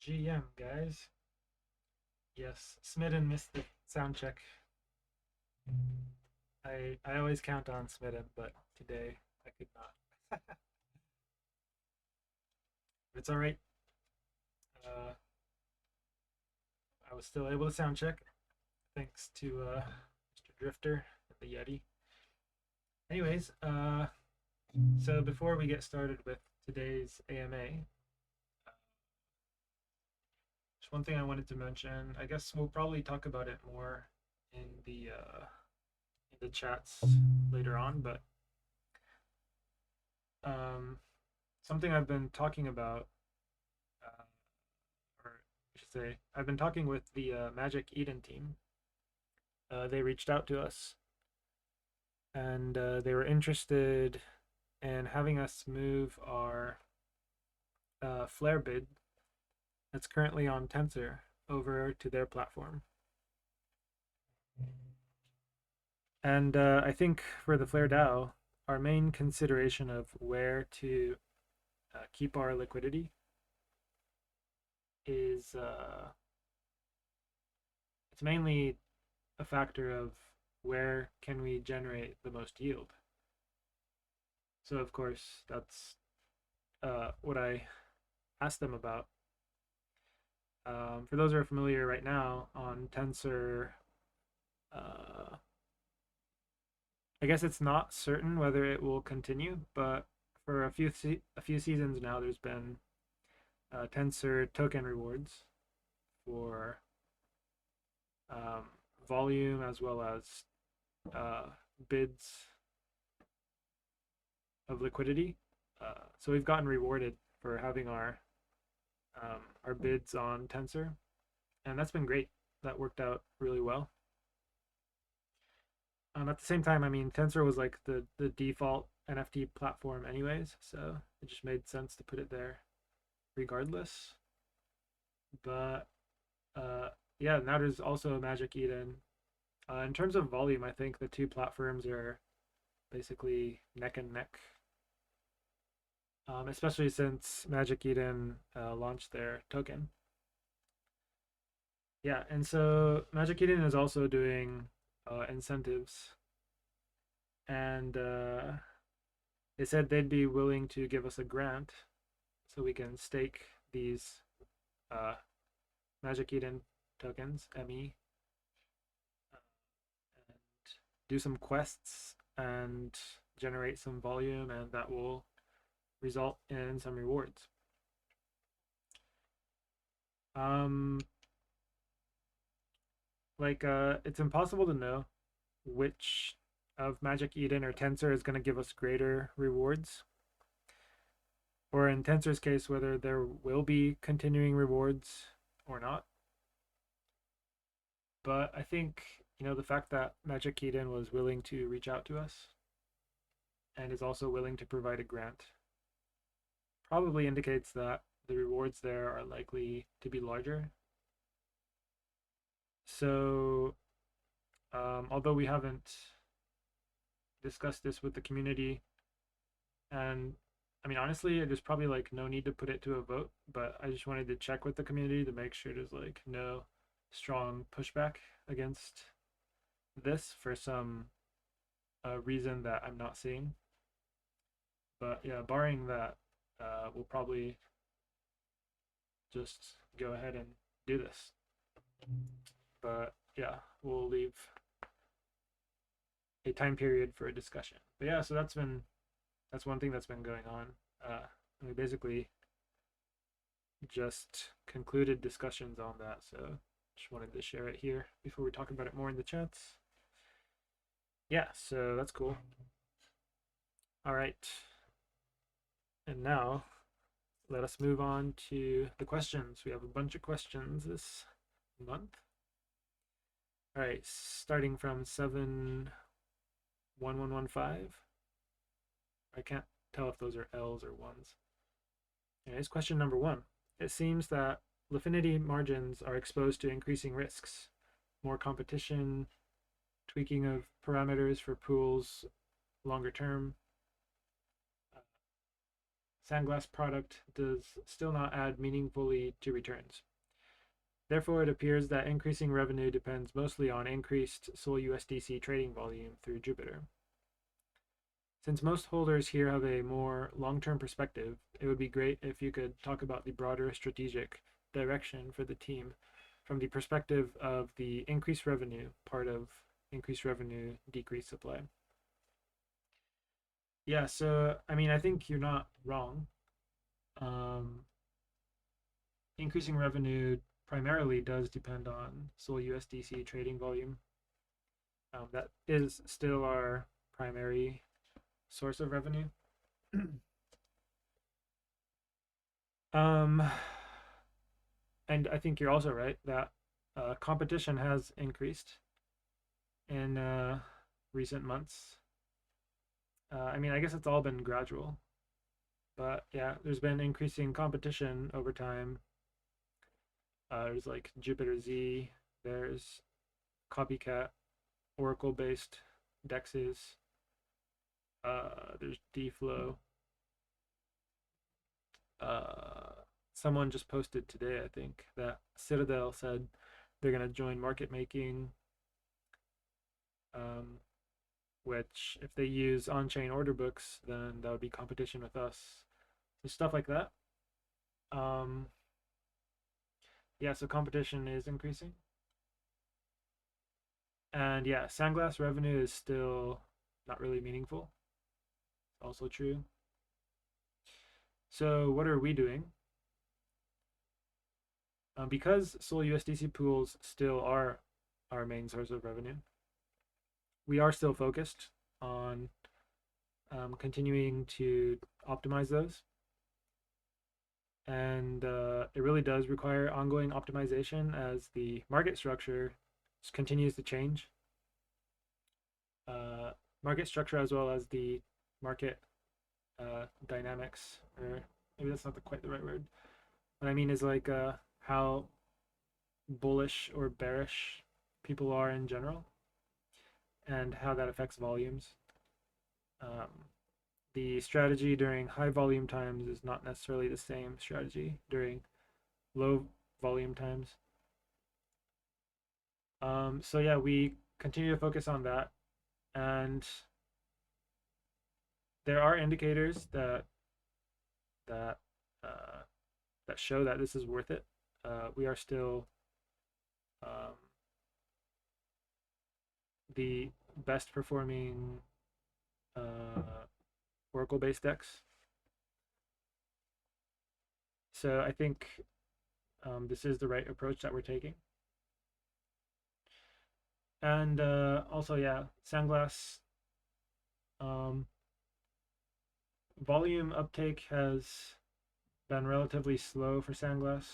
GM, guys. Yes, Smitten missed the sound check. I always count on Smitten, but today I could not. It's all right. Uh, I was still able to sound check thanks to Mr. Drifter and the Yeti. Anyways, so before we get started with today's AMA, just one thing I wanted to mention. I guess we'll probably talk about it more in the chats later on, but um, something I've been talking about, uh, or I should say, I've been talking with the Magic Eden team. They reached out to us and they were interested in having us move our Flare bid that's currently on Tensor over to their platform. And I think for the Flare DAO, our main consideration of where to keep our liquidity is it's mainly a factor of where can we generate the most yield. So of course that's what I asked them about. For those who are familiar right now on Tensor, uh, I guess it's not certain whether it will continue, but for a few seasons now, there's been Tensor token rewards for um, volume as well as uh, bids of liquidity. So we've gotten rewarded for having our bids on Tensor, and that's been great. That worked out really well. At the same time, I mean, Tensor was like the default NFT platform, anyways, so it just made sense to put it there, regardless. But yeah, now there's also Magic Eden. In terms of volume, I think the two platforms are basically neck and neck. Especially since Magic Eden launched their token. Yeah, and so Magic Eden is also doing incentives, and they said they'd be willing to give us a grant so we can stake these uh, Magic Eden tokens, ME, and do some quests and generate some volume, and that will result in some rewards. Um, it's impossible to know which of Magic Eden or Tensor is going to give us greater rewards, or in Tensor's case, whether there will be continuing rewards or not. But I think, the fact that Magic Eden was willing to reach out to us and is also willing to provide a grant probably indicates that the rewards there are likely to be larger. So, although we haven't discussed this with the community, and I mean, honestly, there's probably like no need to put it to a vote, but I just wanted to check with the community to make sure there's like no strong pushback against this for some reason that I'm not seeing. But yeah, barring that, we'll probably just go ahead and do this. But yeah, we'll leave a time period for a discussion. But yeah, so that's one thing that's been going on. We basically just concluded discussions on that, so just wanted to share it here before we talk about it more in the chats. Yeah, so that's cool. All right. And now let us move on to the questions. We have a bunch of questions this month. All right, starting from 71115. I can't tell if those are L's or ones. Anyways, question number one. It seems that Lifinity margins are exposed to increasing risks, more competition, tweaking of parameters for pools longer term. Sandglass product does still not add meaningfully to returns. Therefore, it appears that increasing revenue depends mostly on increased SOL USDC trading volume through Jupiter. Since most holders here have a more long-term perspective, it would be great if you could talk about the broader strategic direction for the team from the perspective of the increased revenue part of increased revenue, decreased supply. Yeah, so I mean, I think you're not wrong. Um, Increasing revenue primarily does depend on SOL USDC trading volume. That is still our primary source of revenue. um, and I think you're also right that competition has increased in recent months. I mean, I guess it's all been gradual, but yeah, there's been increasing competition over time. There's like Jupiter Z, there's copycat Oracle based dexes, there's DFlow. Someone just posted today, I think, that Citadel said they're going to join market making, um, which if they use on-chain order books, then that would be competition with us. So stuff like that. Um, yeah, so competition is increasing. And yeah, Sandglass revenue is still not really meaningful. Also true. So what are we doing? Because SOL USDC pools still are our main source of revenue, we are still focused on continuing to optimize those. And it really does require ongoing optimization as the market structure continues to change. Market structure as well as the market dynamics, or maybe that's not quite the right word. What I mean is like how bullish or bearish people are in general and how that affects volumes. The strategy during high volume times is not necessarily the same strategy during low volume times. So yeah, we continue to focus on that, and there are indicators that uh, that show that this is worth it. We are still the best performing Oracle based DEX. So I think this is the right approach that we're taking. And also, yeah, Sandglass volume uptake has been relatively slow for Sandglass.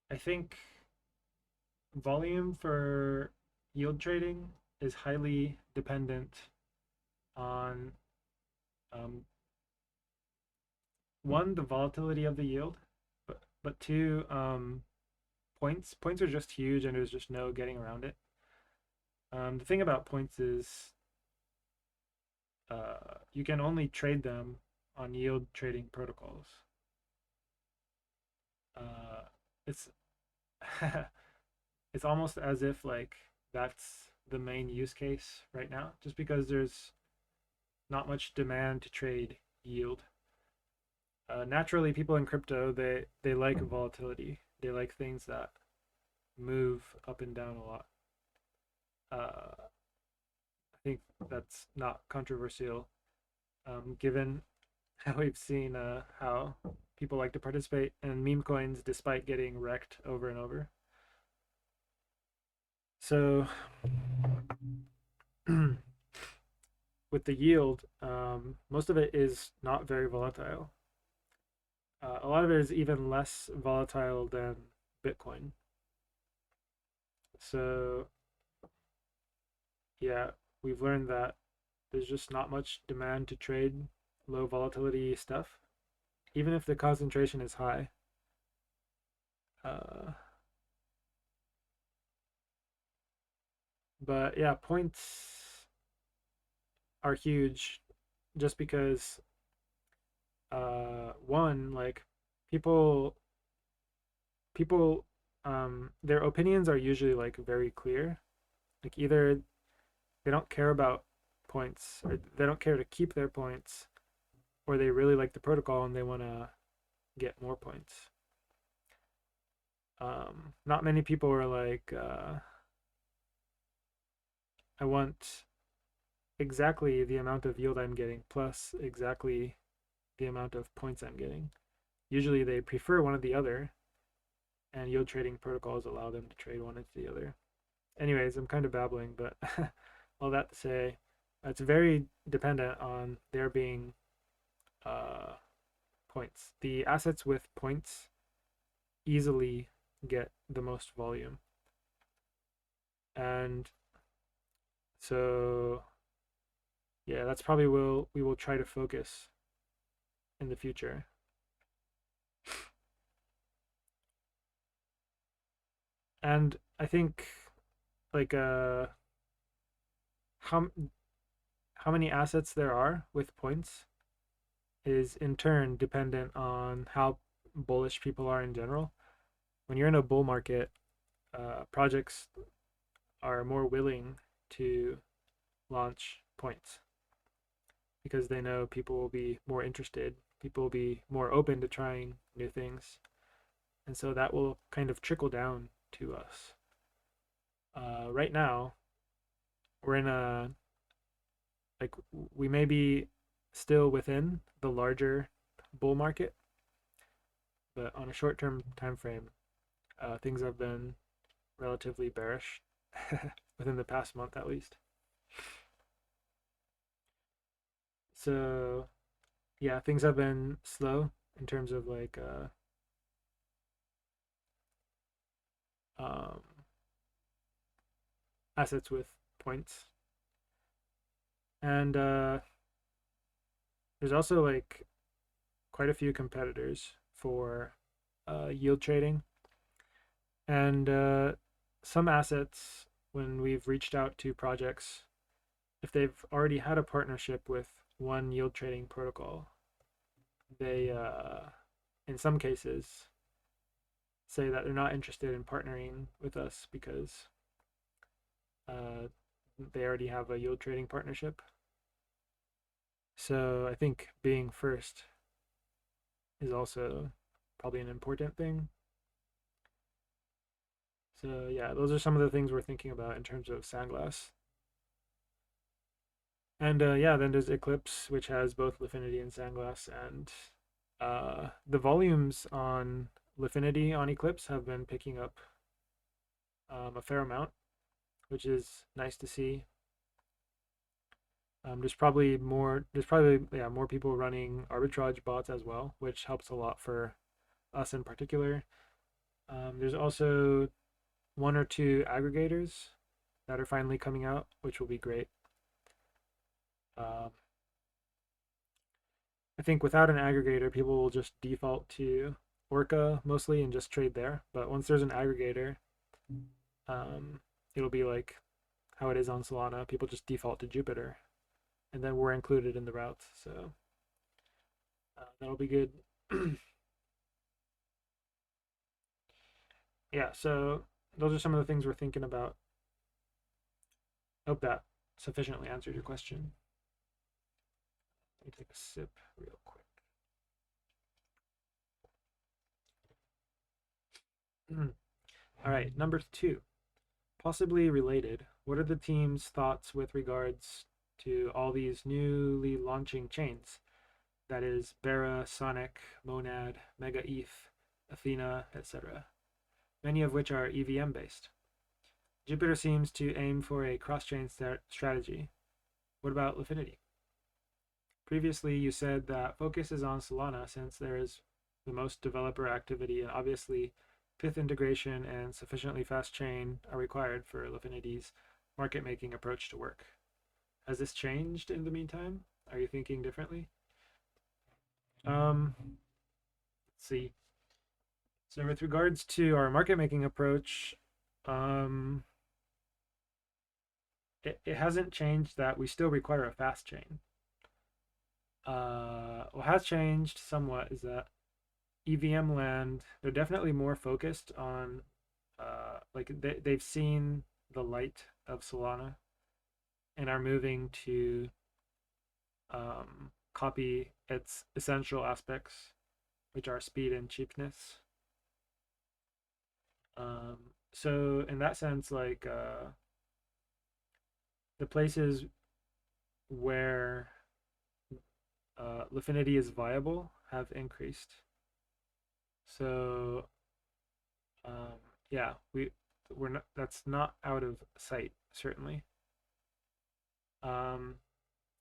I think volume for yield trading is highly dependent on um, one, the volatility of the yield, but two, points. Points are just huge, and there's just no getting around it. The thing about points is you can only trade them on yield trading protocols. It's it's almost as if like that's the main use case right now, just because there's not much demand to trade yield. Naturally, people in crypto they like volatility. They like things that move up and down a lot. I think that's not controversial, given how we've seen how people like to participate in meme coins despite getting wrecked over and over. So with the yield, most of it is not very volatile. A lot of it is even less volatile than Bitcoin. So yeah, we've learned that there's just not much demand to trade low volatility stuff, even if the concentration is high. Uh, but yeah, points are huge just because one, like, people people their opinions are usually like very clear. Like, either they don't care about points, or they don't care to keep their points, or they really like the protocol and they want to get more points. Not many people are like, I want exactly the amount of yield I'm getting plus exactly the amount of points I'm getting. Usually they prefer one or the other, and yield trading protocols allow them to trade one into the other. Anyways, I'm kind of babbling, but all that to say, it's very dependent on there being uh, points. The assets with points easily get the most volume. And so, yeah, that's probably we will try to focus in the future. And I think, like, how how many assets there are with points is in turn dependent on how bullish people are in general. When you're in a bull market, projects are more willing to launch points because they know people will be more interested, people will be more open to trying new things, and so that will kind of trickle down to us. Right now, we're in a, like, we may be still within the larger bull market, but on a short-term time frame, things have been relatively bearish within the past month at least. So yeah, things have been slow in terms of like um, assets with points, and there's also like quite a few competitors for yield trading, and some assets, when we've reached out to projects, if they've already had a partnership with one yield trading protocol, they in some cases say that they're not interested in partnering with us because uh, they already have a yield trading partnership. So I think being first is also probably an important thing. So yeah, those are some of the things we're thinking about in terms of Sandglass. And yeah, then there's Eclipse, which has both Lifinity and Sandglass, and the volumes on Lifinity on Eclipse have been picking up a fair amount, which is nice to see. There's probably yeah more people running arbitrage bots as well, which helps a lot for us in particular. There's also one or two aggregators that are finally coming out, which will be great. Um, I think without an aggregator, people will just default to Orca mostly and just trade there. But once there's an aggregator, um, it'll be like how it is on Solana. People just default to Jupiter, and then we're included in the routes. So that'll be good. Yeah, so those are some of the things we're thinking about. Hope that sufficiently answered your question. Let me take a sip real quick. All right, number 2. Possibly related, what are the team's thoughts with regards to all these newly launching chains? That is Bera, Sonic, Monad, Mega ETH, Athena, etc. Many of which are EVM based. Jupiter seems to aim for a cross-chain strategy. What about Lifinity? Previously, you said that focus is on Solana since there is the most developer activity, and obviously Pyth integration and sufficiently fast chain are required for Lifinity's market making approach to work. Has this changed in the meantime? Are you thinking differently? Let's see. So with regards to our market making approach, um, it hasn't changed that we still require a fast chain. what has changed somewhat is that EVM land, they're definitely more focused on like they've seen the light of Solana and are moving to copy its essential aspects, which are speed and cheapness. Um, so in that sense, like the places where Lifinity is viable have increased. So um, yeah, we're not, that's not out of sight certainly. Um,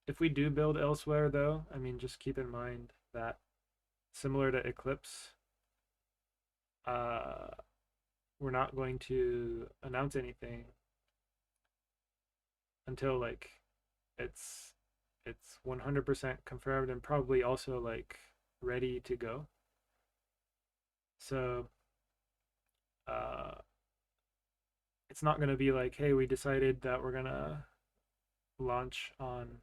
if we do build elsewhere, though, I mean, just keep in mind that similar to Eclipse, uh, we're not going to announce anything until like it's it's 100% confirmed and probably also like ready to go. So uh, it's not going to be like, hey, we decided that we're gonna launch on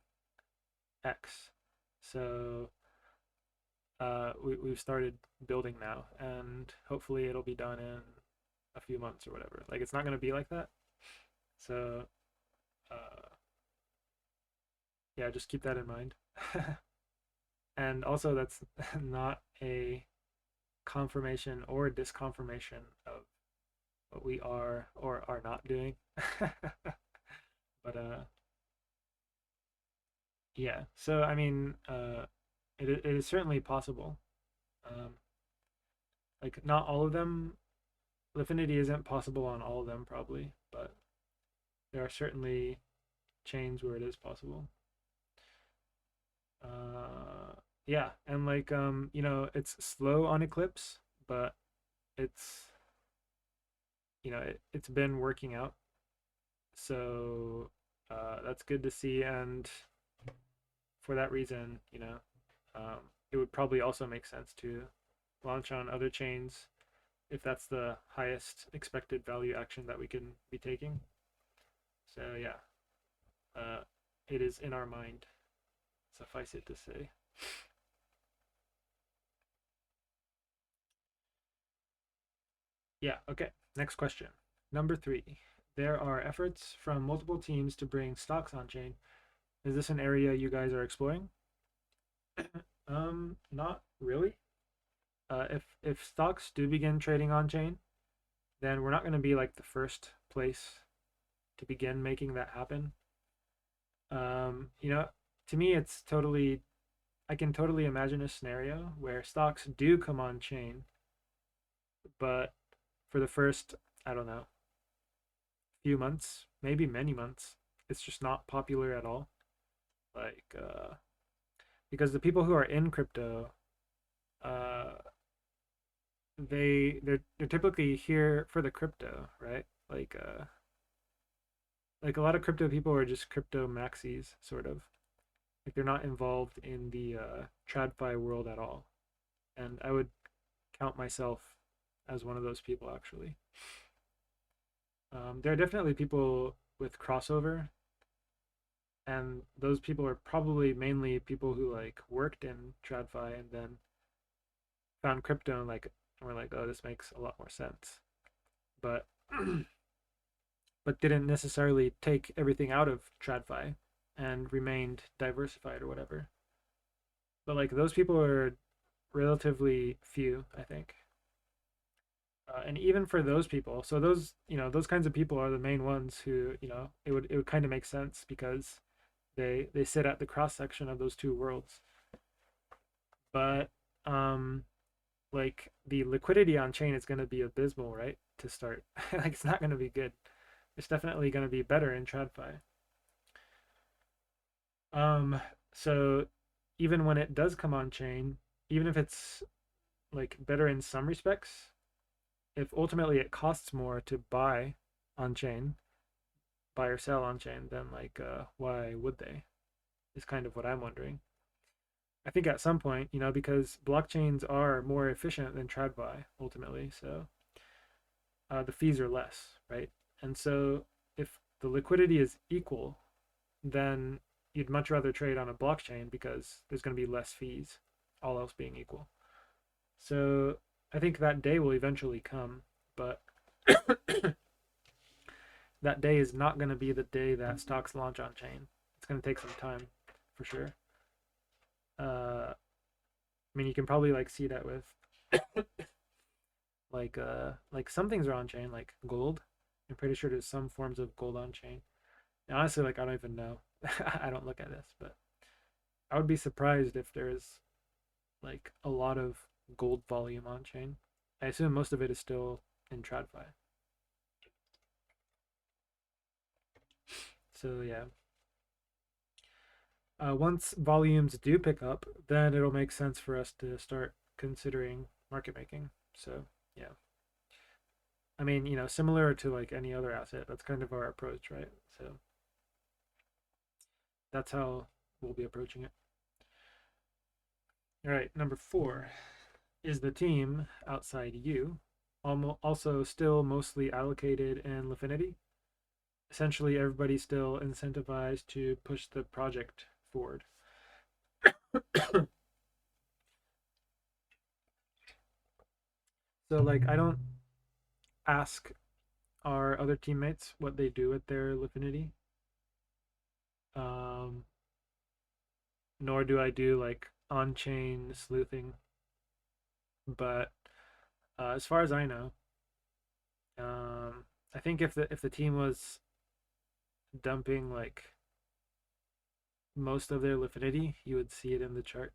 X. So we've started building now, and hopefully it'll be done in a few months or whatever. Like it's not going to be like that. So uh, yeah, just keep that in mind. And also, that's not a confirmation or disconfirmation of what we are or are not doing. But yeah. So I mean, it is certainly possible. Um, like not all of them. Lifinity isn't possible on all of them probably, but there are certainly chains where it is possible. Uh, yeah, and like it's slow on Eclipse, but it's it's been working out, so that's good to see. And for that reason, it would probably also make sense to launch on other chains if that's the highest expected value action that we can be taking. So yeah, uh, it is in our mind. Suffice it to say. Yeah, okay. Next question. Number 3. There are efforts from multiple teams to bring stocks on chain. Is this an area you guys are exploring? Not really. If stocks do begin trading on chain, then we're not going to be like the first place to begin making that happen. To me, I can totally imagine a scenario where stocks do come on chain, but for the first, I don't know, few months, maybe many months, it's just not popular at all. Like, because the people who are in crypto, uh, they're typically here for the crypto, right? Like a lot of crypto people are just crypto maxis, sort of. Like they're not involved in the TradFi world at all. And I would count myself as one of those people, actually. There are definitely people with crossover, and those people are probably mainly people who like worked in TradFi and then found crypto and like were like, oh, this makes a lot more sense. But but didn't necessarily take everything out of TradFi and remained diversified or whatever. But like those people are relatively few, I think. And even for those people, so those kinds of people are the main ones who, it would kind of make sense because they sit at the cross section of those two worlds. But um, like the liquidity on chain is going to be abysmal, right? To start, like it's not going to be good. It's definitely going to be better in TradFi. Um, so even when it does come on chain, even if it's like better in some respects, if ultimately it costs more to buy on chain, buy or sell on chain, then like why would they? Is kind of what I'm wondering. I think at some point, because blockchains are more efficient than TradFi ultimately, so the fees are less, right? And so if the liquidity is equal, then you'd much rather trade on a blockchain because there's going to be less fees, all else being equal. So I think that day will eventually come, but that day is not going to be the day that stocks launch on chain. It's going to take some time for sure. I mean, you can probably like see that with like some things are on chain, like gold. I'm pretty sure there's some forms of gold on chain. And honestly, like I don't even know. I don't look at this, but I would be surprised if there's like a lot of gold volume on chain. I assume most of it is still in TradFi. So yeah, once volumes do pick up, then it'll make sense for us to start considering market making. So yeah, I mean, similar to like any other asset, that's kind of our approach, right? So that's how we'll be approaching it. All right, number 4 is the team outside you also still mostly allocated in Lifinity? Essentially, everybody's still incentivized to push the project forward. So, like, I don't ask our other teammates what they do with their Lifinity. Um, Nor do I do like on-chain sleuthing. But as far as I know, I think if the team was dumping like most of their Lifinity, you would see it in the chart.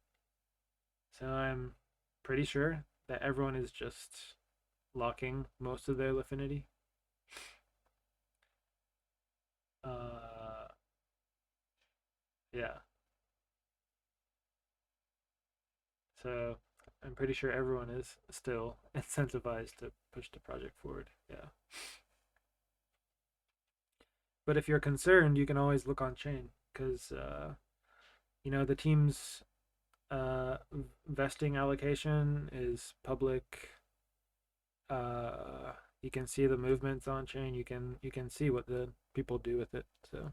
So I'm pretty sure that everyone is just locking most of their Lifinity. Uh, yeah. So I'm pretty sure everyone is still incentivized to push the project forward. Yeah. But if you're concerned, you can always look on chain because the team's vesting allocation is public. You can see the movements on chain. You can see what the people do with it. So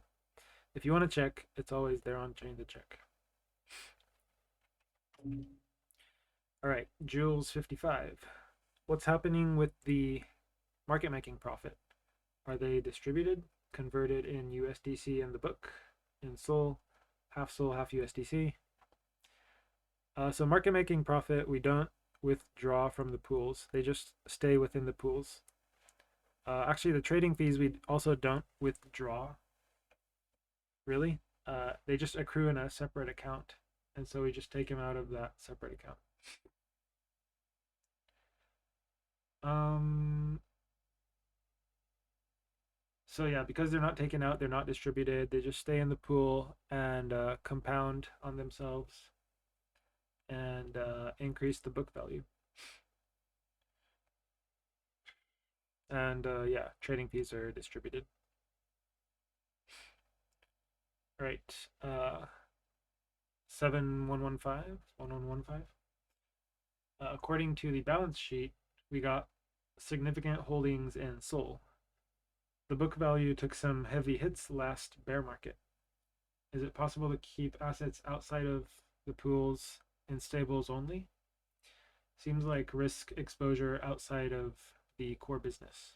if you want to check, it's always there on chain to check. All right, Jules 55. What's happening with the market making profit? Are they distributed, converted in USDC in the book, in Sol, half USDC? So market making profit, we don't withdraw from the pools. They just stay within the pools. Actually, the trading fees we also don't withdraw. Really, they just accrue in a separate account, and so we just take them out of that separate account. So yeah, because they're not taken out, they're not distributed. They just stay in the pool and compound on themselves and increase the book value. And yeah, trading fees are distributed. All right, 7115. According to the balance sheet, we got significant holdings in Sol. The book value took some heavy hits last bear market. Is it possible to keep assets outside of the pools in stables only? Seems like risk exposure outside of the core business.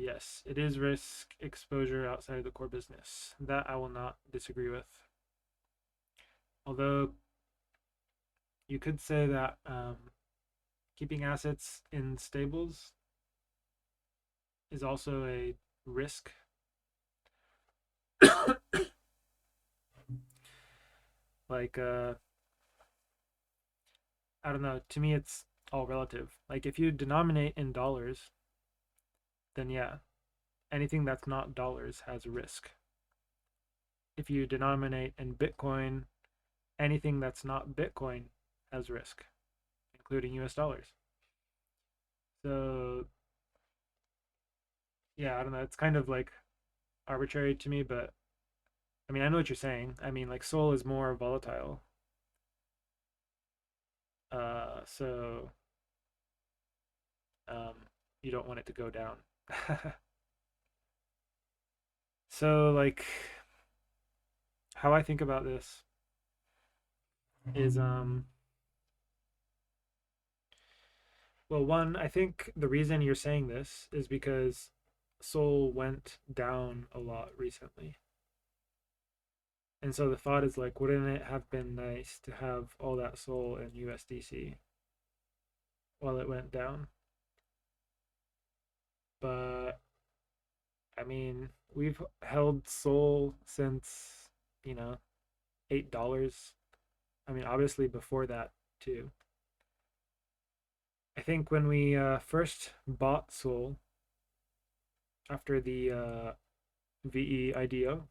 Yes, it is risk exposure outside of the core business. That I will not disagree with. Although you could say that keeping assets in stables is also a risk. Like I don't know, to me it's all relative. Like if you denominate in dollars, then yeah, anything that's not dollars has risk. If you denominate in Bitcoin, anything that's not Bitcoin has risk, including US dollars. So yeah, I don't know, it's kind of like arbitrary to me, but I mean, I know what you're saying. I mean, like Sol is more volatile. So um you don't want it to go down. So like how I think about this is well, one, I think the reason you're saying this is because Sol went down a lot recently. And so the thought is like, wouldn't it have been nice to have all that Sol in USDC while it went down? But I mean, we've held Sol since, you know, $8. I mean, obviously before that too. I think when we first bought Sol after the VE IDO,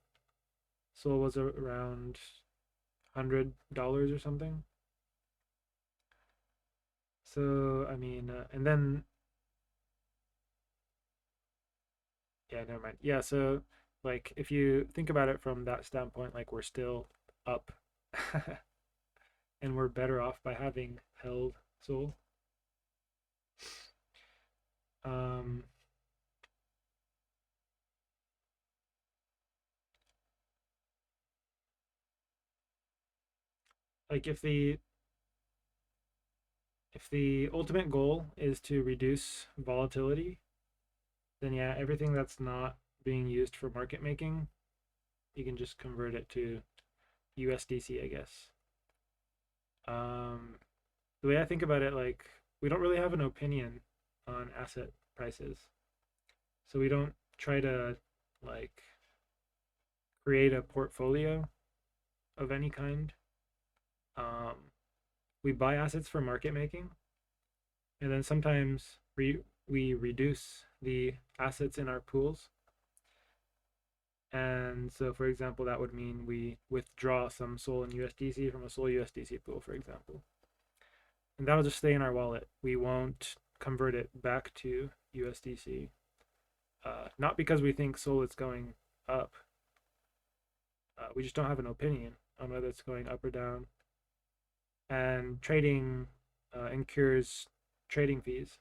Sol was around $100 or something. So I mean, and then yeah, never mind. Yeah, so like if you think about it from that standpoint, like we're still up, and we're better off by having held Sol. Um, like if the ultimate goal is to reduce volatility, then yeah, everything that's not being used for market making, you can just convert it to USDC, I guess. Um, the way I think about it, like we don't really have an opinion on asset prices, so we don't try to like create a portfolio of any kind. Um, we buy assets for market making, and then sometimes we reduce the assets in our pools. And so, for example, that would mean we withdraw some Sol in USDC from a Sol USDC pool, for example. And that'll just stay in our wallet. We won't convert it back to USDC. Not because we think Sol is going up. We just don't have an opinion on whether it's going up or down. And trading incurs trading fees.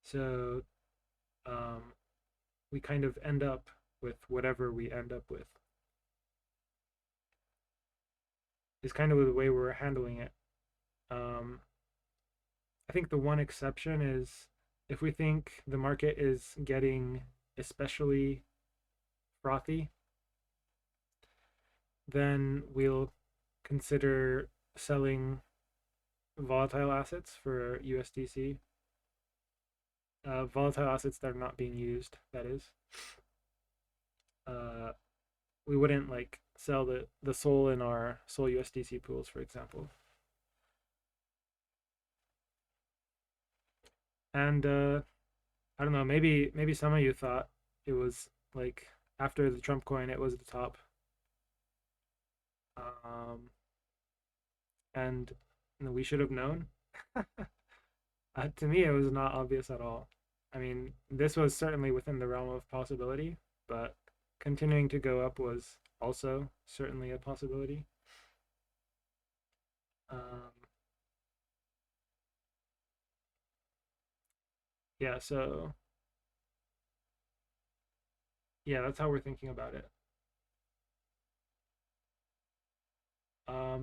So um, we kind of end up with whatever we end up with. Is kind of the way we're handling it. Um, I think the one exception is if we think the market is getting especially frothy, then we'll consider selling volatile assets for USDC. Volatile assets that are not being used, that is. Uh, we wouldn't like sell the Sol in our Sol USDC pools, for example. And I don't know, maybe some of you thought it was like after the Trump coin, it was the top. Um, and we should have known. To me, it was not obvious at all. I mean, this was certainly within the realm of possibility, but continuing to go up was also certainly a possibility. Um, yeah, so yeah, that's how we're thinking about it.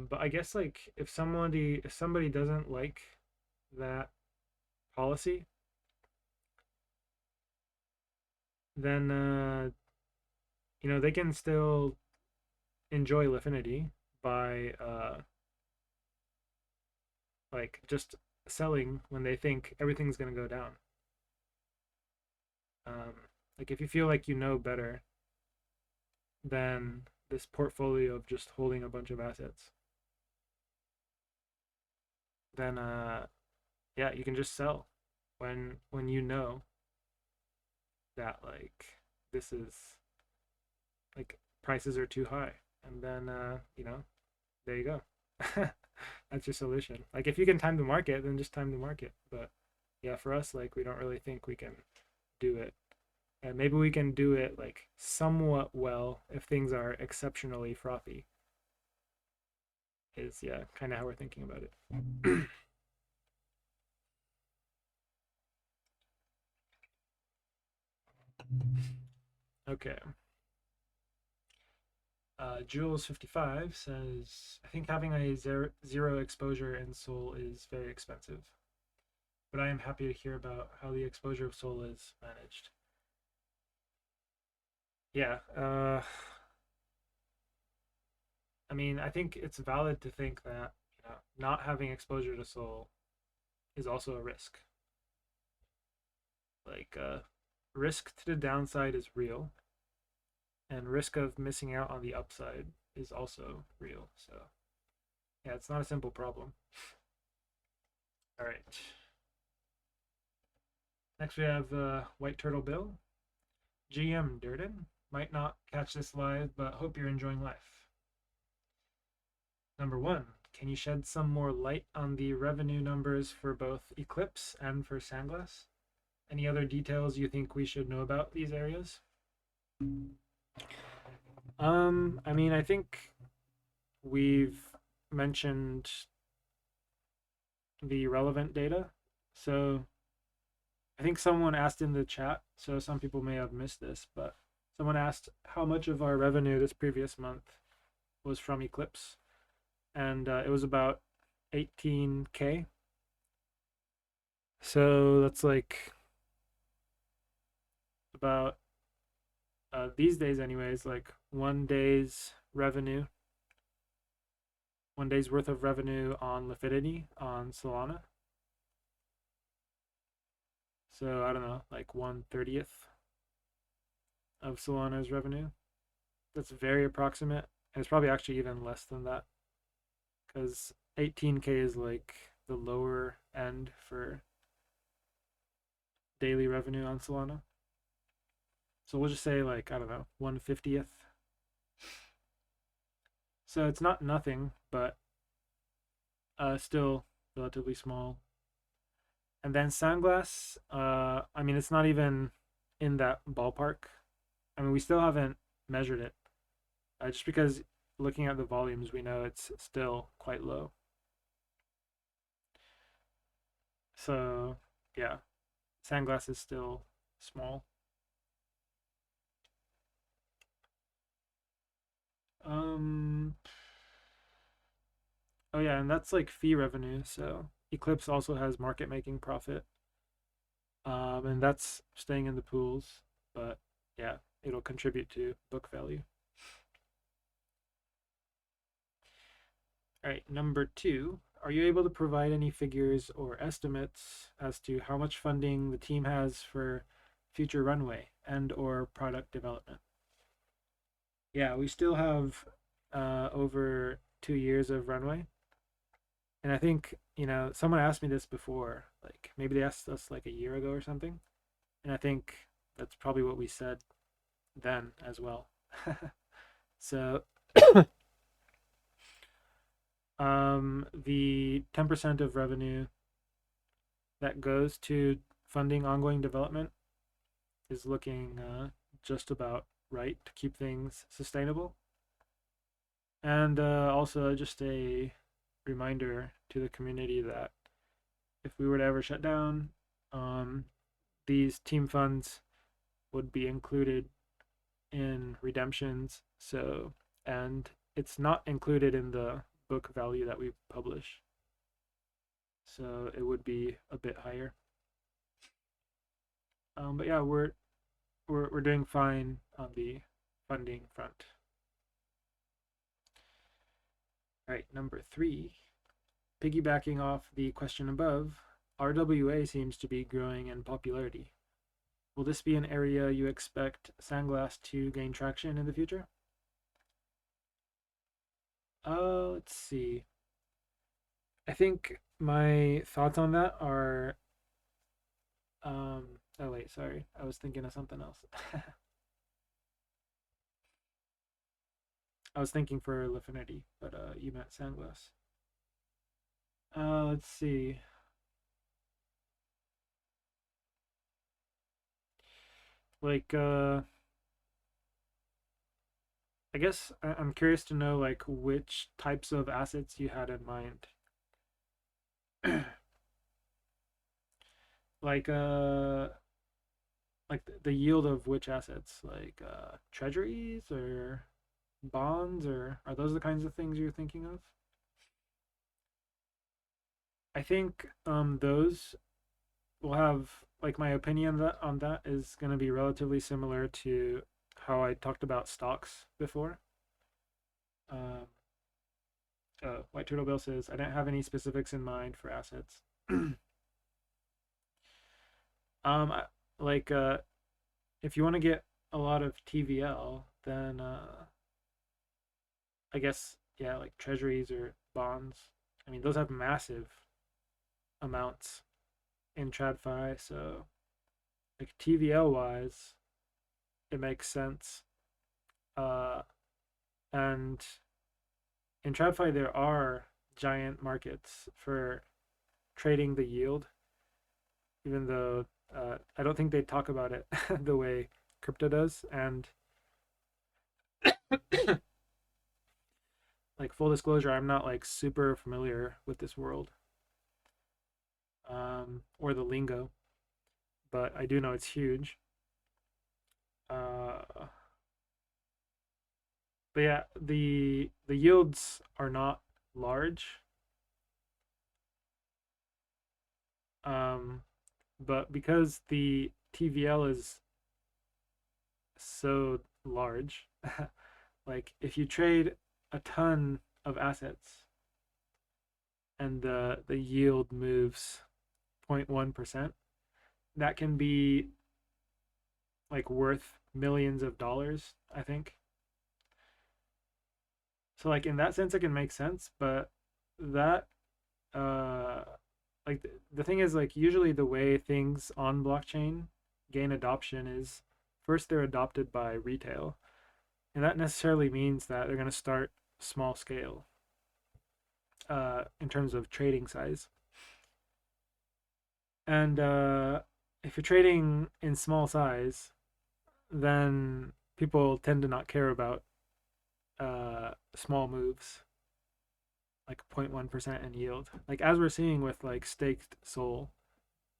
But I guess like if somebody doesn't like that policy, then they can still enjoy Lifinity by like just selling when they think everything's gonna go down. Um, like if you feel like you know better than this portfolio of just holding a bunch of assets, then yeah, you can just sell when you know that like this is like prices are too high, and then there you go. That's your solution. Like if you can time the market, then just time the market. But yeah, for us, like we don't really think we can do it. And maybe we can do it like somewhat well if things are exceptionally frothy. Is yeah, kind of how we're thinking about it. Okay. Jules55 says, I think having a zero exposure in Sol is very expensive, but I am happy to hear about how the exposure of Sol is managed. Yeah, I mean, I think it's valid to think that not having exposure to Sol is also a risk. Like, risk to the downside is real, and risk of missing out on the upside is also real. So, yeah, it's not a simple problem. All right. Next, we have White Turtle Bill. GM Durden. Might not catch this live, but hope you're enjoying life. Number one, can you shed some more light on the revenue numbers for both Eclipse and for Sandglass? Any other details you think we should know about these areas? I mean, I think we've mentioned the relevant data. So I think someone asked in the chat, so some people may have missed this, but someone asked how much of our revenue this previous month was from Eclipse, and it was about 18K. So that's like about these days, anyways, like 1 day's revenue, 1 day's worth of revenue on Liquidity on Solana. So I don't know, like 1/30th of Solana's revenue. That's very approximate, and it's probably actually even less than that, because 18K is like the lower end for daily revenue on Solana. So we'll just say like, I don't know, 1/50th. So it's not nothing, but still relatively small. And then Sandglass, I mean, it's not even in that ballpark. I mean, we still haven't measured it, just because looking at the volumes, we know it's still quite low. So yeah, Sandglass is still small. Oh yeah, and that's like fee revenue. So Eclipse also has market making profit, and that's staying in the pools. But yeah, it'll contribute to book value. All right, number two. Are you able to provide any figures or estimates as to how much funding the team has for future runway and or product development? Yeah, we still have over 2 years of runway. And I think, someone asked me this before, like maybe they asked us like a year ago or something. And I think that's probably what we said then as well. So the 10% of revenue that goes to funding ongoing development is looking just about right to keep things sustainable. And also just a reminder to the community that if we were to ever shut down, these team funds would be included in redemptions. So, and it's not included in the book value that we publish. So it would be a bit higher. But yeah, we're doing fine on the funding front. All right, number three, piggybacking off the question above, RWA seems to be growing in popularity. Will this be an area you expect Sandglass to gain traction in the future? Let's see. I think my thoughts on that are oh wait, sorry. I was thinking of something else. I was thinking for Lifinity, but you meant Sandglass. Let's see. Like I guess I'm curious to know like which types of assets you had in mind. like like the yield of which assets, like treasuries or bonds, or are those the kinds of things you're thinking of? I think those will have, like, my opinion on that is going to be relatively similar to how I talked about stocks before. Um, White Turtle Bill says, I don't have any specifics in mind for assets. I, like, if you want to get a lot of TVL, then I guess, yeah, like treasuries or bonds. I mean, those have massive amounts in TradFi, so like TVL wise, it makes sense. Uh, and in TradFi, there are giant markets for trading the yield, even though I don't think they talk about it the way crypto does. And like full disclosure, I'm not like super familiar with this world or the lingo, but I do know it's huge. Uh, but yeah, the yields are not large, um, but because the TVL is so large, like if you trade a ton of assets and the yield moves 0.1%, that can be like worth millions of dollars, I think. So like in that sense it can make sense, but that uh like the thing is, like, usually the way things on blockchain gain adoption is first they're adopted by retail, and that necessarily means that they're going to start small scale in terms of trading size. And if you're trading in small size, then people tend to not care about small moves like 0.1% in yield. Like as we're seeing with like staked Sol,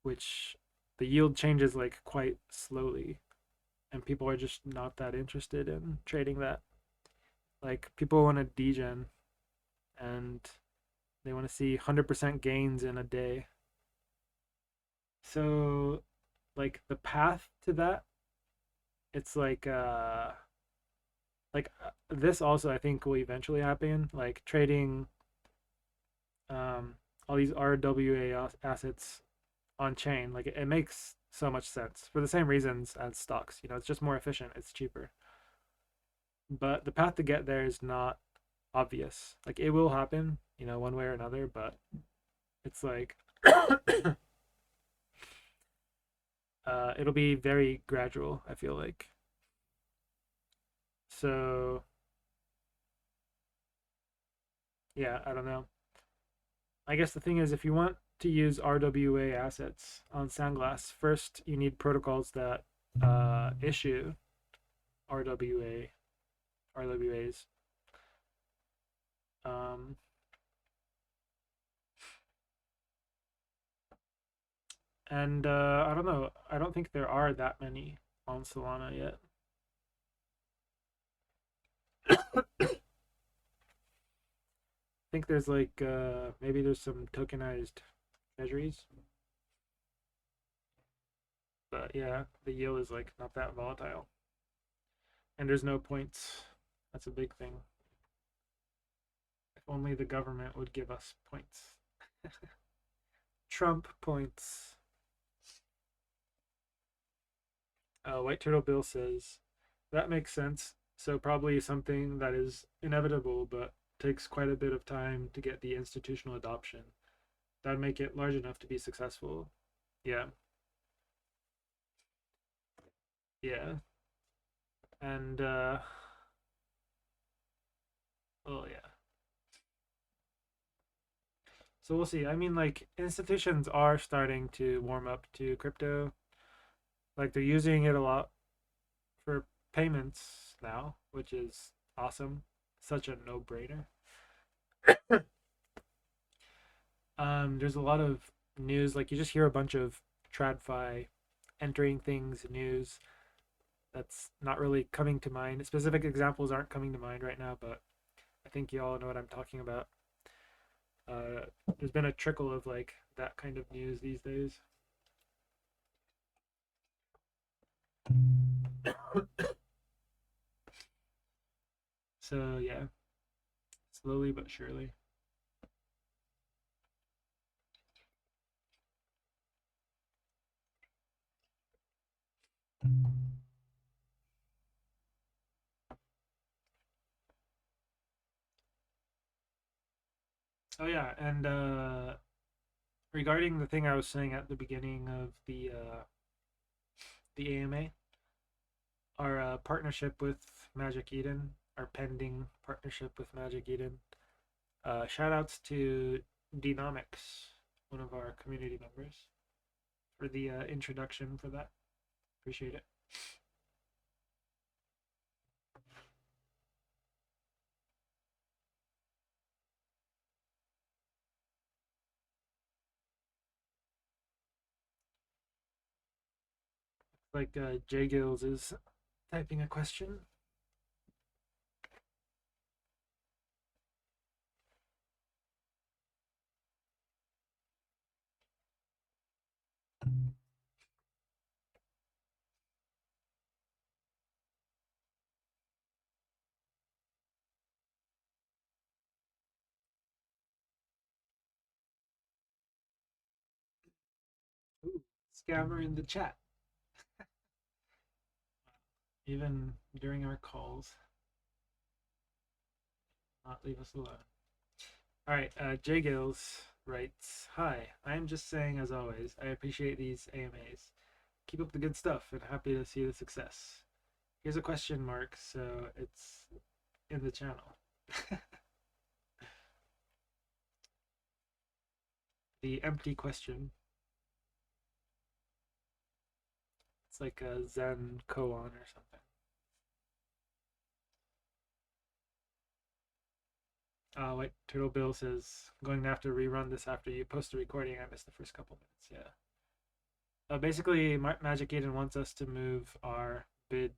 which the yield changes like quite slowly, and people are just not that interested in trading that. Like people want to degen and they want to see 100% gains in a day. So like the path to that, it's this also I think will eventually happen, like trading all these RWA assets on chain. Like it makes so much sense for the same reasons as stocks. It's just more efficient, it's cheaper. But the path to get there is not obvious. Like it will happen, one way or another, but it's like it'll be very gradual, I feel like. So yeah, I don't know. I guess the thing is, if you want to use RWA assets on Sandglass, first you need protocols that issue RWA RWAs. Um, and I don't know. I don't think there are that many on Solana yet. I think there's like maybe there's some tokenized treasuries, but yeah, the yield is like not that volatile, and there's no points. That's a big thing. If only the government would give us points. Trump points. White Turtle Bill says that makes sense. So probably something that is inevitable, but takes quite a bit of time to get the institutional adoption. That'd make it large enough to be successful. Yeah, yeah, and oh yeah. So we'll see. I mean, like institutions are starting to warm up to crypto. Like they're using it a lot for payments now, which is awesome. Such a no-brainer. There's a lot of news. Like you just hear a bunch of TradFi entering things news. that's not really coming to mind. Specific examples aren't coming to mind right now, but I think you all know what I'm talking about. Uh, there's been a trickle of like that kind of news these days. So yeah, slowly but surely. Oh yeah, and regarding the thing I was saying at the beginning of the AMA, our partnership with Magic Eden, our pending partnership with Magic Eden. Shout outs to Denomics, one of our community members, for the introduction for that. Appreciate it. Like J Gills is typing a question. Ooh, scammer in the chat. Even during our calls, not leave us alone. All right, J Gills writes, "Hi, I am just saying as always, I appreciate these AMAs. Keep up the good stuff and happy to see the success. Here's a question mark, so it's in the channel." The empty question. It's like a Zen koan or something. Like Turtle Bill says, I'm going to have to rerun this after you post the recording. I missed the first couple minutes. Yeah. Basically, Magic Eden wants us to move our bid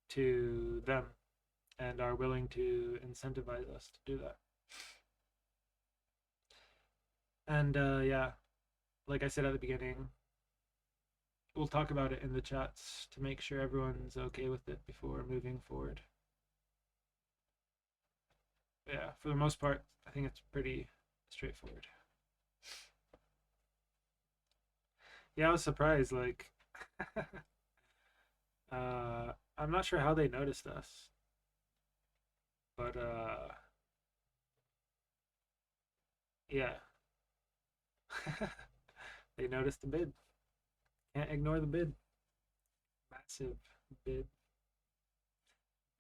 to them and are willing to incentivize us to do that. And yeah, like I said at the beginning, we'll talk about it in the chats to make sure everyone's okay with it before moving forward. Yeah, for the most part, I think it's pretty straightforward. Yeah, I was surprised. Like, I'm not sure how they noticed us, but yeah, they noticed the bid. Can't ignore the bid. Massive bid,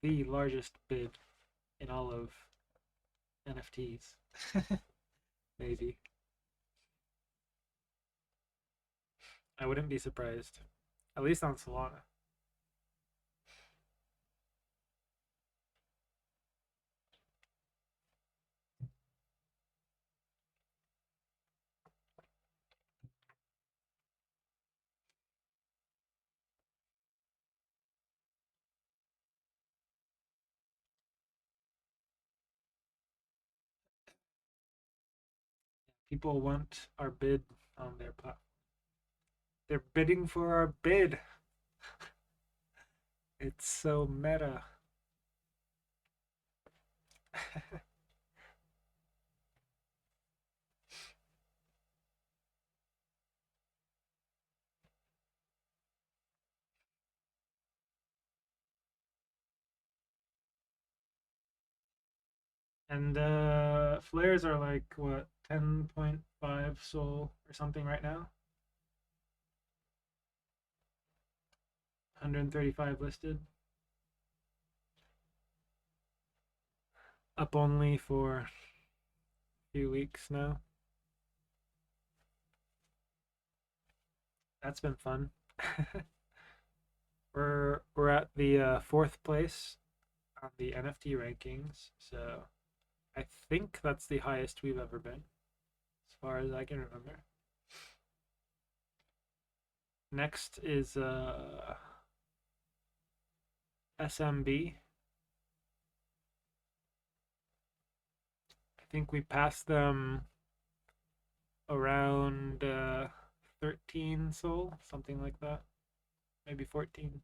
the largest bid in all of NFTs, maybe. I wouldn't be surprised, at least on Solana. People want our bid on their platform. They're bidding for our bid. It's so meta. And flares are like what 10.5 SOL or something right now. 135 listed. Up only for a few weeks now. That's been fun. we're at the fourth place on the NFT rankings, so I think that's the highest we've ever been, as far as I can remember. Next is SMB. I think we passed them around 13 SOL, something like that. Maybe 14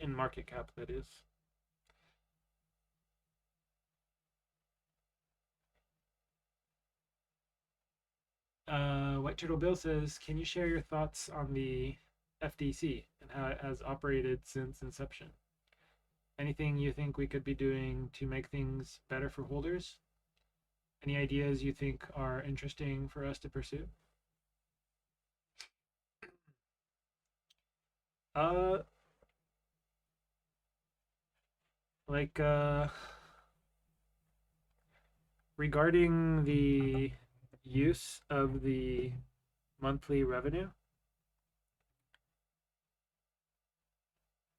in market cap, that is. White Turtle Bill says, can you share your thoughts on the FDC and how it has operated since inception? Anything you think we could be doing to make things better for holders? Any ideas you think are interesting for us to pursue? Uh, like regarding the use of the monthly revenue,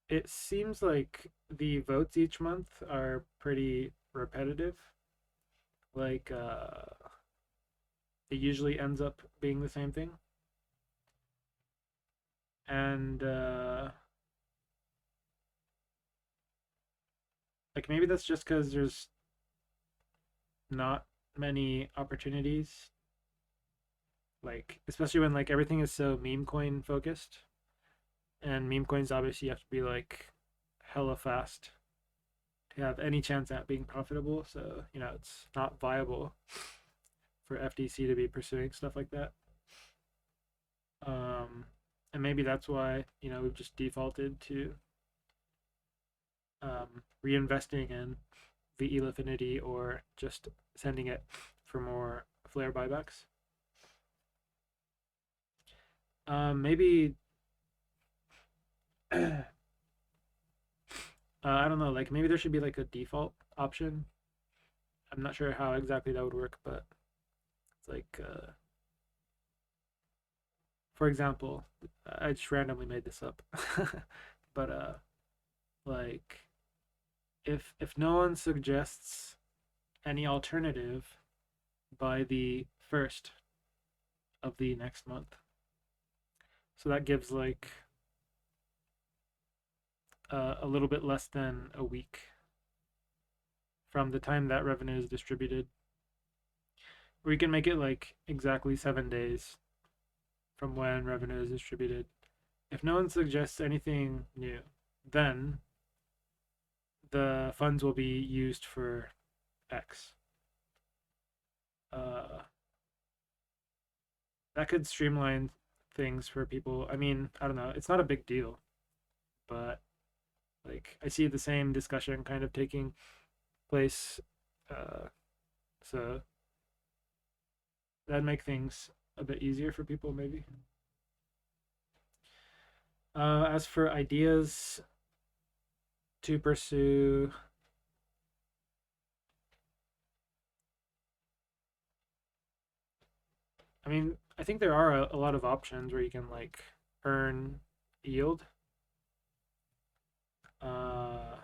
it seems like the votes each month are pretty repetitive. Like it usually ends up being the same thing. And like maybe that's just because there's not many opportunities, like especially when like everything is so meme coin focused, and meme coins obviously you have to be like hella fast to have any chance at being profitable, so you know it's not viable for FDC to be pursuing stuff like that. um and maybe that's why, you know, we've just defaulted to reinvesting in VE Affinity or just sending it for more flare buybacks. Maybe I don't know, like maybe there should be like a default option. I'm not sure how exactly that would work, but it's like, for example, I just randomly made this up, but like if no one suggests any alternative by the first of the next month, so that gives like a little bit less than a week from the time that revenue is distributed. We can make it like exactly 7 days from when revenue is distributed. If no one suggests anything new, then the funds will be used for X. Uh, that could streamline things for people. I mean, I don't know. It's not a big deal, but like I see the same discussion kind of taking place. So that'd make things a bit easier for people, maybe. As for ideas to pursue, I mean, I think there are a lot of options where you can like earn yield. Uh,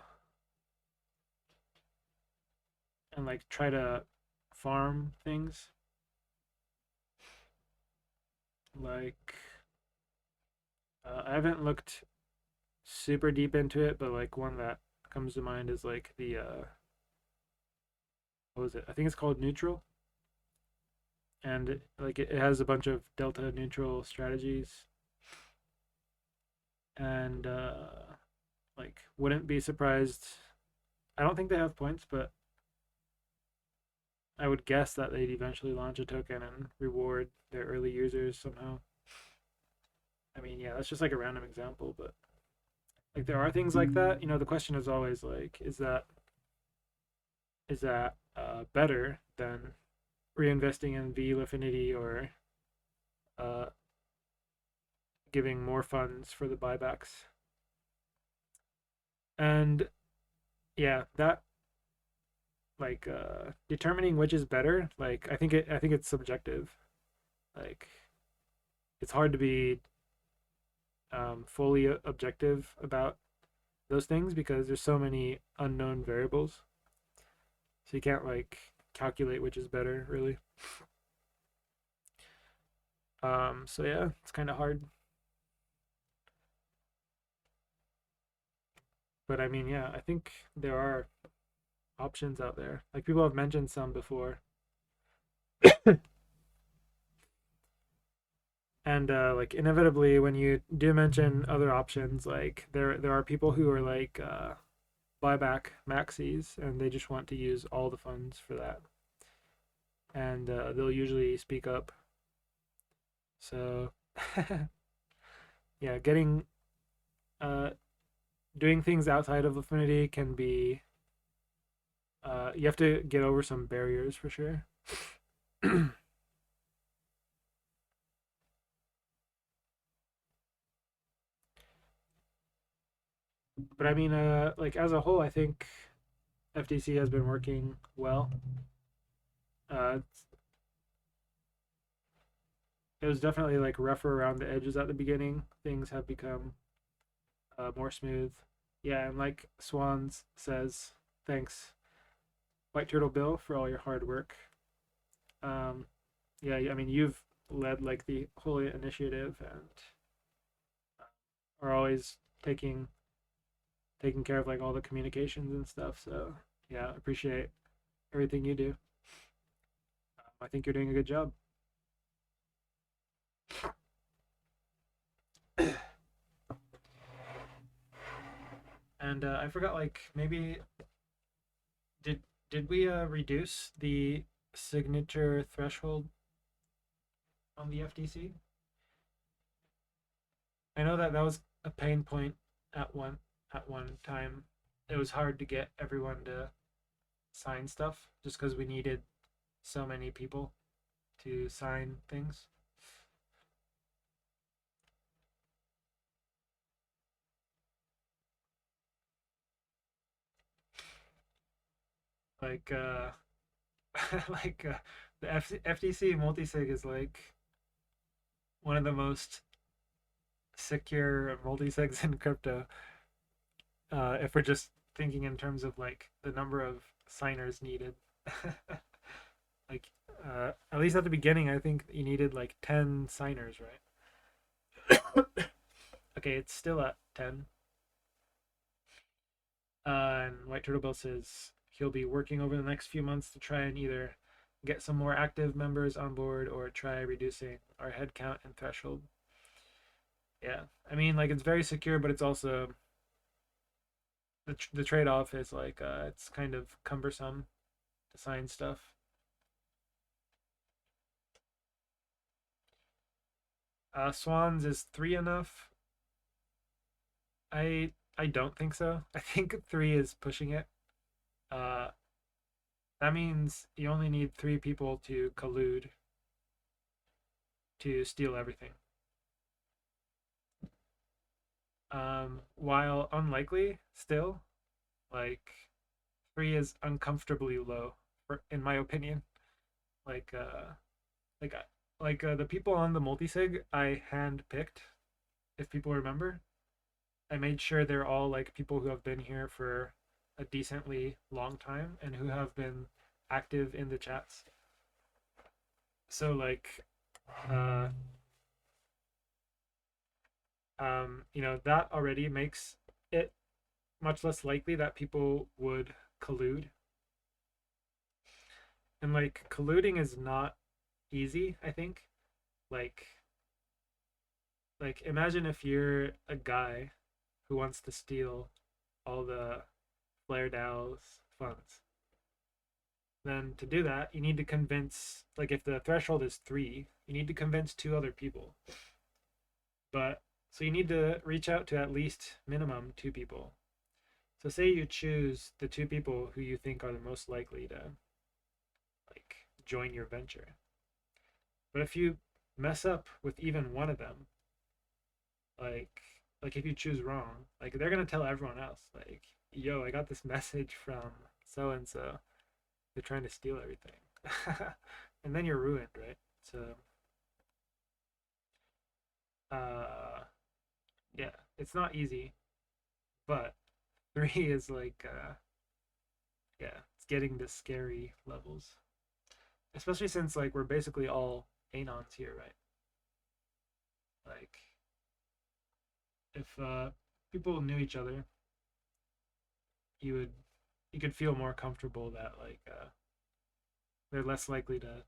and like try to farm things. Like, I haven't looked super deep into it, but like one that comes to mind is like the what was it? I think it's called Neutral, and like it has a bunch of delta neutral strategies, and like wouldn't be surprised. I don't think they have points, but I would guess that they'd eventually launch a token and reward their early users somehow. I mean, yeah, that's just like a random example, but like there are things like that. You know, the question is always like, is that better than reinvesting in VE Affinity or uh, giving more funds for the buybacks? And yeah, that like determining which is better, like I think it's subjective. Like it's hard to be fully objective about those things because there's so many unknown variables. So you can't like calculate which is better really. So yeah, it's kind of hard. But I mean, yeah, I think there are options out there. Like people have mentioned some before. And like inevitably when you do mention other options, like there are people who are like buyback maxis and they just want to use all the funds for that. And they'll usually speak up. So yeah, getting uh doing things outside of Affinity can be you have to get over some barriers for sure. But I mean, like as a whole, I think FTC has been working well. Uh, it was definitely like rougher around the edges at the beginning. Things have become more smooth. Yeah, and like Swans says, thanks, White Turtle Bill, for all your hard work. Um, yeah, I mean, you've led like the whole initiative and are always taking care of like all the communications and stuff. So yeah, appreciate everything you do. I think you're doing a good job. And I forgot, like maybe did did we reduce the signature threshold on the FTC? I know that that was a pain point at one time. It was hard to get everyone to sign stuff just because we needed so many people to sign things. Like like the FTC multisig is like one of the most secure multisigs in crypto. If we're just thinking in terms of like the number of signers needed. Like at least at the beginning, I think you needed like 10 signers, right? Okay, it's still at 10. And White Turtle Bill says he'll be working over the next few months to try and either get some more active members on board or try reducing our head count and threshold. Yeah, I mean, like it's very secure, but it's also the trade off is like it's kind of cumbersome to sign stuff. Swans is three enough? I don't think so. I think three is pushing it. Uh, that means you only need three people to collude to steal everything. While unlikely, still, like three is uncomfortably low, in my opinion. Like, like, the people on the multisig I hand picked. If people remember, I made sure they're all like people who have been here for a decently long time and who have been active in the chats. So like, uh, that already makes it much less likely that people would collude. And like colluding is not easy, I think. Like imagine if you're a guy who wants to steal all the Flare DAO's funds. Then to do that, you need to convince, like if the threshold is three, you need to convince two other people. But so you need to reach out to at least minimum two people. So say you choose the two people who you think are the most likely to like join your venture. But if you mess up with even one of them, like if you choose wrong, like they're gonna tell everyone else, like, yo, I got this message from so and so. They're trying to steal everything. And then you're ruined, right? So uh yeah, it's not easy, but three is like yeah, it's getting to scary levels. Especially since like we're basically all anons here, right? Like if people knew each other, you would you could feel more comfortable that like they're less likely to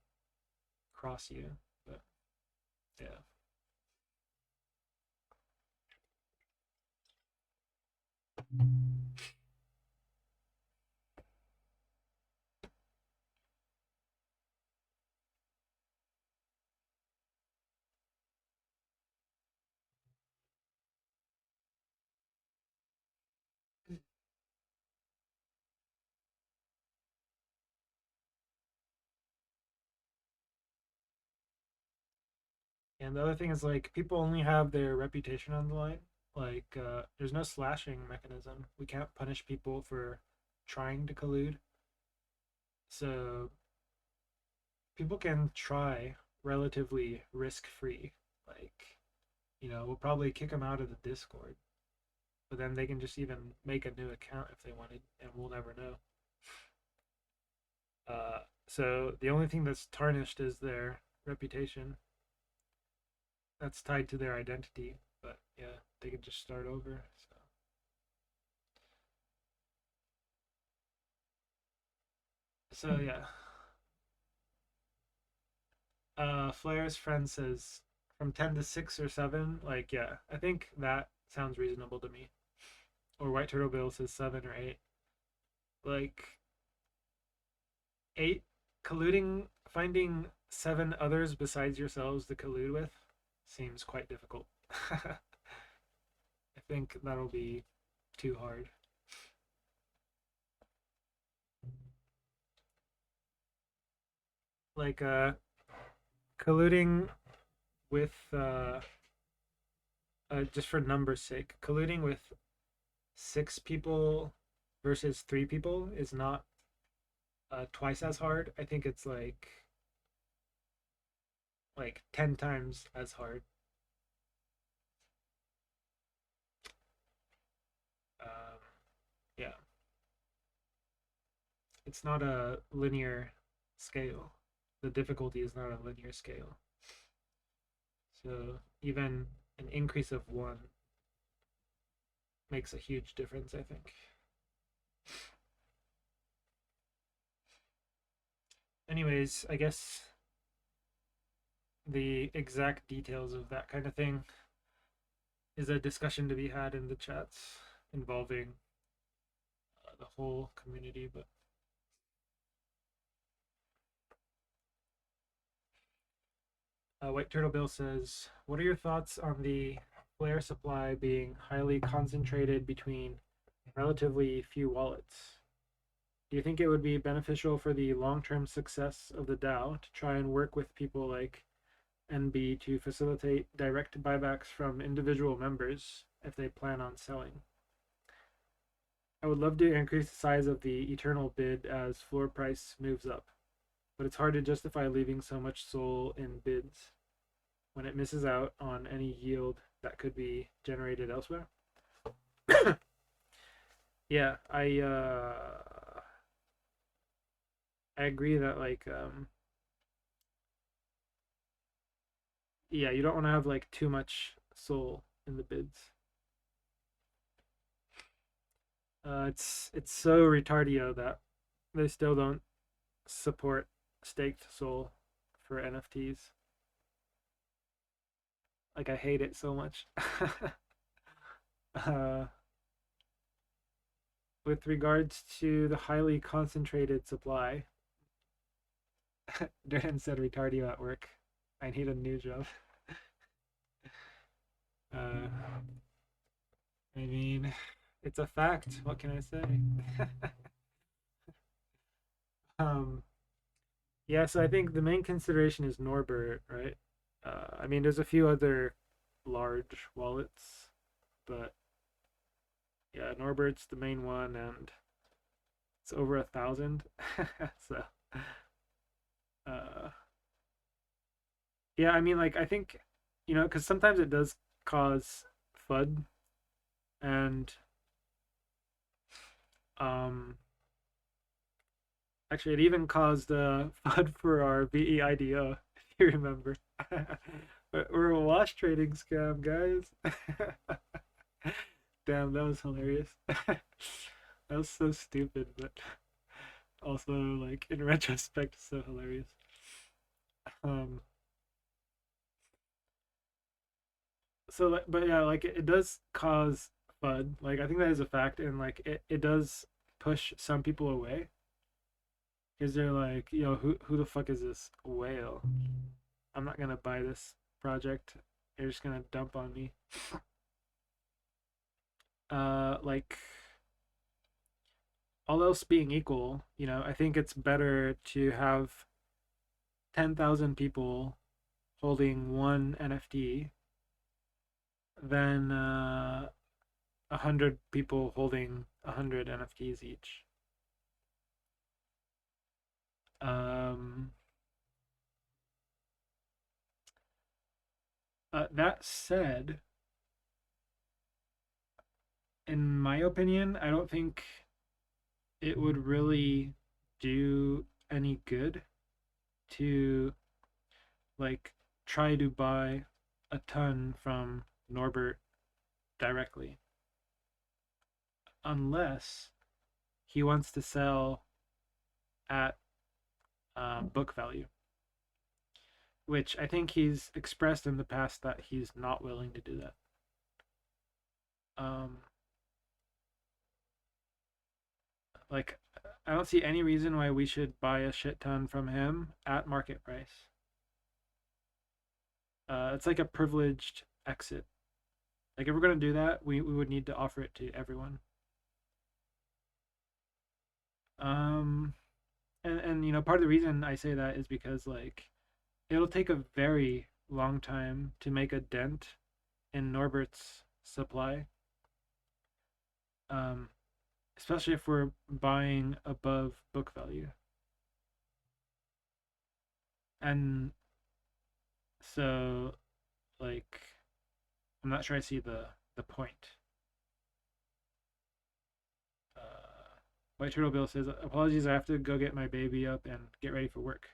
cross you. But yeah. And the other thing is like people only have their reputation on the line. Like there's no slashing mechanism. We can't punish people for trying to collude. So people can try relatively risk free. Like, we'll probably kick them out of the Discord, but then they can just even make a new account if they wanted, and we'll never know. So the only thing that's tarnished is their reputation. That's tied to their identity, but yeah, they can just start over. So yeah. Flair's friend says from 10 to 6 or 7. Like, yeah, I think that sounds reasonable to me. Or White Turtle Bill says 7 or 8. Like, 8, colluding, finding 7 others besides yourselves to collude with seems quite difficult. I think that'll be too hard. Like, colluding with, just for numbers' sake, colluding with 6 people versus 3 people is not twice as hard. I think it's like 10 times as hard. Um, yeah, it's not a linear scale. The difficulty is not a linear scale. So even an increase of 1 makes a huge difference, I think. Anyways, I guess the exact details of that kind of thing is a discussion to be had in the chats involving the whole community. But White Turtle Bill says, what are your thoughts on the flare supply being highly concentrated between relatively few wallets? Do you think it would be beneficial for the long-term success of the DAO to try and work with people like NB to facilitate direct buybacks from individual members if they plan on selling? I would love to increase the size of the eternal bid as floor price moves up, but it's hard to justify leaving so much SOL in bids when it misses out on any yield that could be generated elsewhere. Yeah, I agree that yeah, you don't want to have like too much SOL in the bids. It's so retardio that they still don't support staked SOL for NFTs. Like I hate it so much. uh, with regards to the highly concentrated supply, Durden said retardio at work. I need a new job. uh, I mean, it's a fact. What can I say? um, yeah, so I think the main consideration is Norbert, right? I mean, there's a few other large wallets, but yeah, Norbert's the main one, and it's over 1,000. So, uh, yeah, I mean, like, I think, because sometimes it does cause FUD, and um, actually, it even caused FUD for our VEIDO, if you remember. We're a wash trading scam, guys. Damn, that was hilarious. That's so stupid, but also like in retrospect, so hilarious. Um, but yeah, like it does cause FUD. Like I think that is a fact, and like it does push some people away because they're like, yo, who the fuck is this whale? I'm not gonna buy this project. You're just gonna dump on me. Like all else being equal, I think it's better to have 10,000 people holding one NFT than 100 people holding 100 NFTs each. Um, that said, in my opinion, I don't think it would really do any good to like try to buy a ton from Norbert directly unless he wants to sell at book value, which I think he's expressed in the past that he's not willing to do that. Um, like, I don't see any reason why we should buy a shit ton from him at market price. It's like a privileged exit. Like, if we're going to do that, we would need to offer it to everyone. Um, and part of the reason I say that is because like it'll take a very long time to make a dent in Norbert's supply. Um, Especially if we're buying above book value. And so like I'm not sure I see the point. White Turtle Bill says, "Apologies, I have to go get my baby up and get ready for work.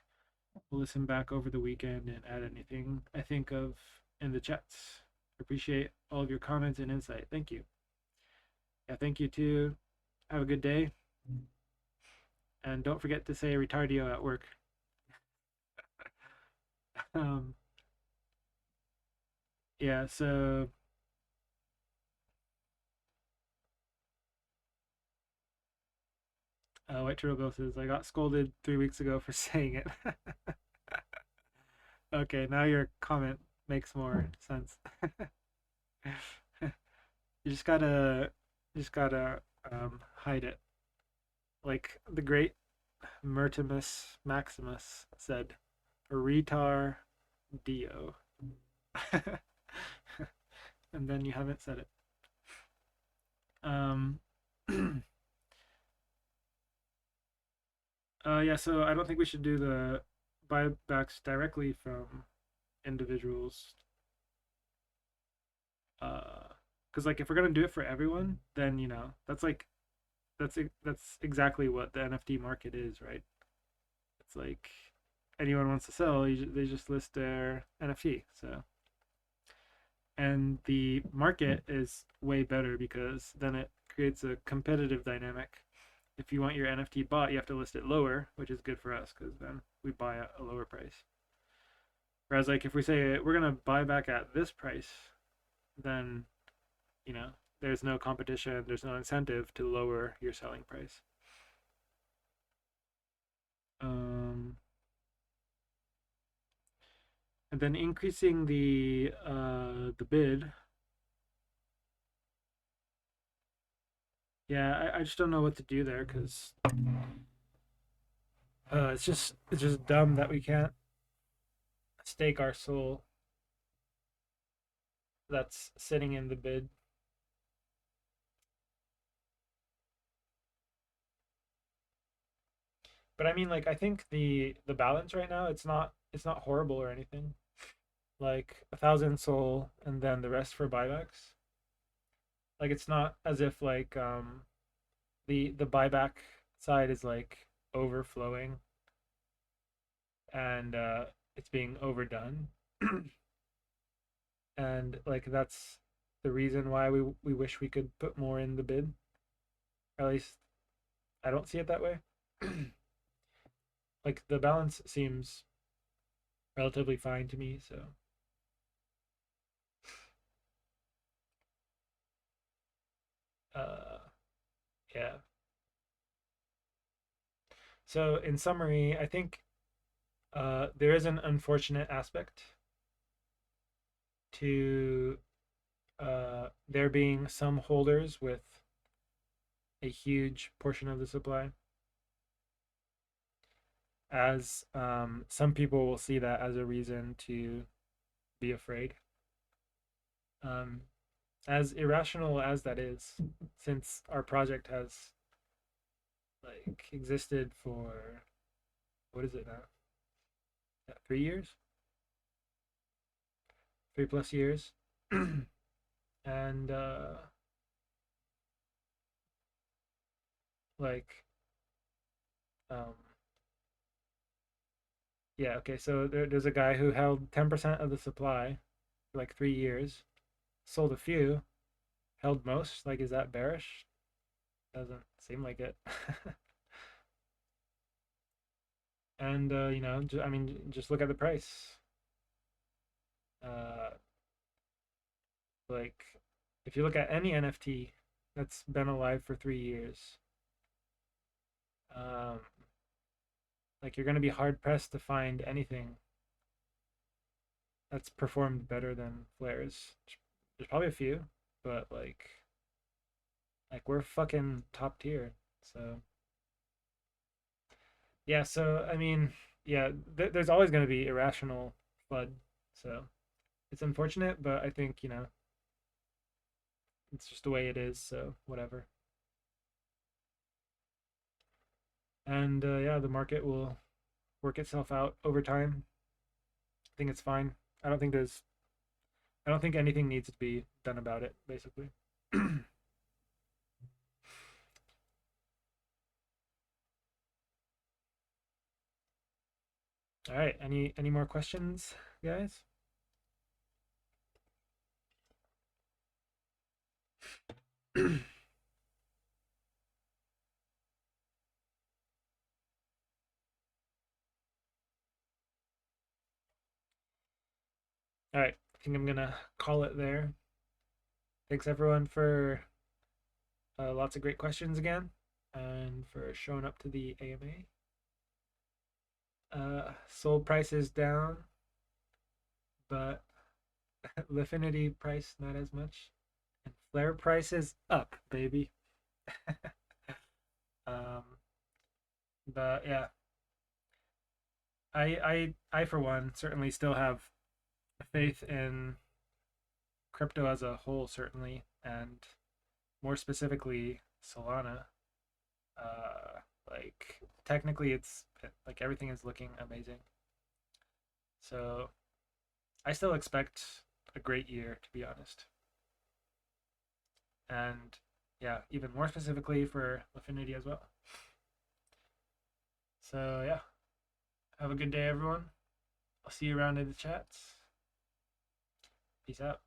We'll listen back over the weekend and add anything I think of in the chats. Appreciate all of your comments and insight. Thank you." Yeah, thank you too. Have a good day, and don't forget to say retardio at work. um, yeah, so White Turtle Bill says, "I got scolded 3 weeks ago for saying it." Okay, now your comment makes more sense. You just gotta hide it. Like the great Murtimus Maximus said, "Retar Dio," and then you haven't said it. Um, yeah, so I don't think we should do the buybacks directly from individuals. Because like if we're gonna do it for everyone, then that's exactly what the NFT market is, right? It's like anyone wants to sell, they just list their NFT. So, and the market is way better because then it creates a competitive dynamic. If you want your NFT bought, you have to list it lower, which is good for us because then we buy at a lower price. Whereas, like, if we say we're gonna buy back at this price, then there's no competition, there's no incentive to lower your selling price. Um, and then increasing the bid. Yeah, I just don't know what to do there because it's just dumb that we can't stake our soul that's sitting in the bid. But I mean, like, I think the balance right now, it's not horrible or anything. Like 1,000 soul and then the rest for buybacks. Like it's not as if like the buyback side is like overflowing and it's being overdone. And like that's the reason why we wish we could put more in the bid. Or at least I don't see it that way. Like the balance seems relatively fine to me, so uh yeah. So in summary, I think there is an unfortunate aspect to there being some holders with a huge portion of the supply, as some people will see that as a reason to be afraid. Um, as irrational as that is, since our project has like existed for what is it now? Yeah, 3 years, 3 plus years, and like um, yeah, okay. So there's a guy who held 10% of the supply for like 3 years, sold a few, held most. Like, is that bearish? Doesn't seem like it. And I mean, just look at the price. Uh, like, if you look at any NFT that's been alive for 3 years, um, like you're gonna be hard pressed to find anything that's performed better than Flares. There's probably a few, but like we're fucking top tier. So yeah, so I mean, yeah, there's always gonna be irrational FUD. So it's unfortunate, but I think it's just the way it is. So whatever. And yeah, the market will work itself out over time. I think it's fine. I don't think there's I don't think anything needs to be done about it, basically. All right. Any more questions, guys? All right. I think I'm gonna call it there. Thanks everyone for lots of great questions again, and for showing up to the AMA. Sold prices down, but Lifinity price not as much, and Flare prices up, baby. um, but yeah, I for one certainly still have faith in crypto as a whole, certainly, and more specifically Solana. Like technically, it's like everything is looking amazing. So I still expect a great year, to be honest. And yeah, even more specifically for Affinity as well. So yeah, have a good day, everyone. I'll see you around in the chats. Peace out.